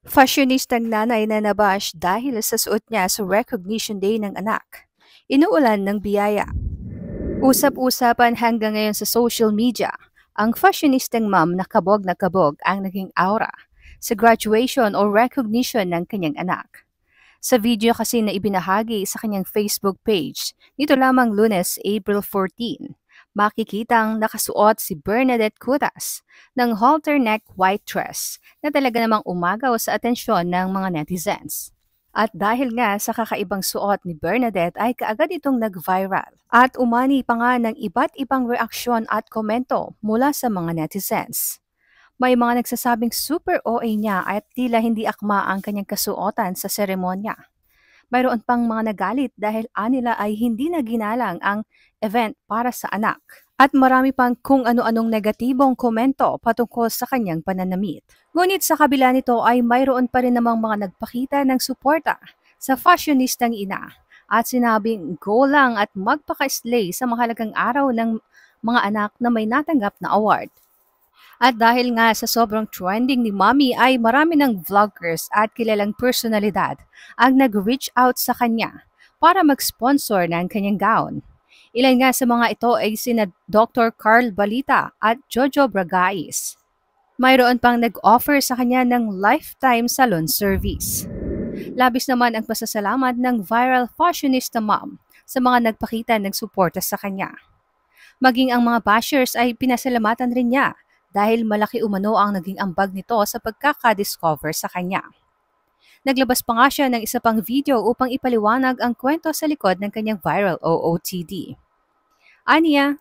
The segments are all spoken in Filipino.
Fashionistang nanay na nabash dahil sa suot niya sa Recognition Day ng anak. Inuulan ng biyaya. Usap-usapan hanggang ngayon sa social media, ang fashionistang mom na kabog ang naging aura sa graduation o recognition ng kanyang anak. Sa video kasi na ibinahagi sa kanyang Facebook page, nito lamang Lunes, April 14, makikitang nakasuot si Bernadette Cutas ng halter neck white dress na talaga namang umagaw sa atensyon ng mga netizens. At dahil nga sa kakaibang suot ni Bernadette ay kaagad itong nag-viral. At umani pa nga ng iba't ibang reaksyon at komento mula sa mga netizens. May mga nagsasabing super OA niya at tila hindi akma ang kanyang kasuotan sa seremonya. Mayroon pang mga nagalit dahil anila ay hindi na ginalang ang event para sa anak. At marami pang kung ano-anong negatibong komento patungkol sa kanyang pananamit. Ngunit sa kabila nito ay mayroon pa rin namang mga nagpakita ng suporta sa fashionistang ina at sinabing go lang at magpaka-slay sa mahalagang araw ng mga anak na may natanggap na award. At dahil nga sa sobrang trending ni Mommy ay marami ng vloggers at kilalang personalidad ang nag-reach out sa kanya para mag-sponsor ng kanyang gown. Ilan nga sa mga ito ay sina Dr. Carl Balita at Jojo Bragais. Mayroon pang nag-offer sa kanya ng lifetime salon service. Labis naman ang pasasalamat ng viral fashionista mom sa mga nagpakita ng suporta sa kanya. Maging ang mga bashers ay pinasalamatan rin niya dahil malaki umano ang naging ambag nito sa pagkakadiscover sa kanya. Naglabas pa nga siya ng isa pang video upang ipaliwanag ang kwento sa likod ng kanyang viral OOTD. Aniya,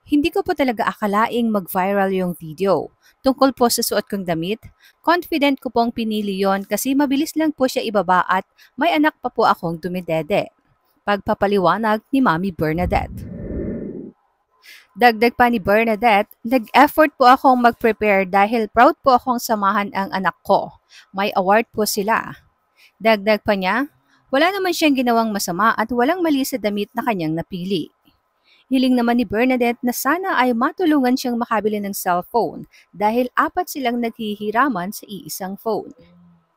hindi ko po talaga akalaing mag-viral yung video. Tungkol po sa suot kong damit, confident ko pong pinili yon kasi mabilis lang po siya ibaba at may anak pa po akong dumidede. Pagpapaliwanag ni Mami Bernadette. Dagdag pa ni Bernadette, nag-effort po akong mag-prepare dahil proud po akong samahan ang anak ko. May award po sila. Dagdag pa niya, wala naman siyang ginawang masama at walang mali sa damit na kanyang napili. Hiling naman ni Bernadette na sana ay matulungan siyang makabili ng cellphone dahil 4 silang naghihiraman sa iisang phone.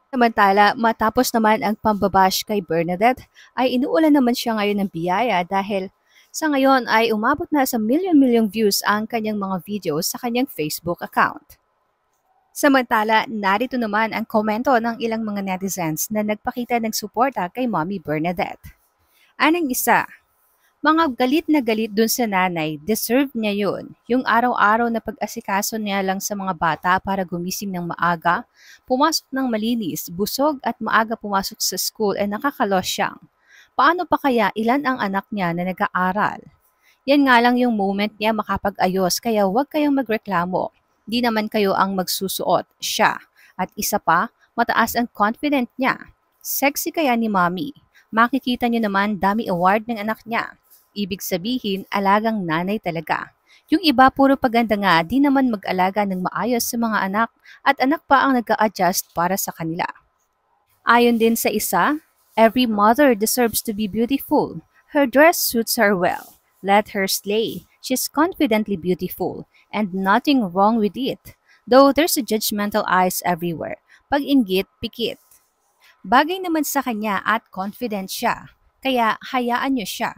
Samantala, matapos naman ang pambabash kay Bernadette, ay inuulan naman siya ngayon ng biyaya dahil sa ngayon ay umabot na sa milyon-milyong views ang kanyang mga videos sa kanyang Facebook account. Samantala, narito naman ang komento ng ilang mga netizens na nagpakita ng suporta kay Mommy Bernadette. Anong isa? Mga galit na galit dun sa nanay, deserve niya yun. Yung araw-araw na pag-asikaso niya lang sa mga bata para gumising ng maaga, pumasok ng malinis, busog at maaga pumasok sa school ay nakakalos siyang. Paano pa kaya ilan ang anak niya na nag-aaral? Yan nga lang yung moment niya makapag-ayos kaya huwag kayong magreklamo. Di naman kayo ang magsusuot, siya. At isa pa, mataas ang confident niya. Sexy kaya ni Mommy. Makikita niyo naman dami award ng anak niya. Ibig sabihin, alagang nanay talaga. Yung iba puro paganda nga, di naman mag-alaga ng maayos sa mga anak at anak pa ang nag-a-adjust para sa kanila. Ayon din sa isa, every mother deserves to be beautiful. Her dress suits her well. Let her slay. She's confidently beautiful, and nothing wrong with it. Though there's a judgmental eyes everywhere. Pag inggit, pikit. Bagay naman sa kanya at confident siya, kaya hayaan niyo siya.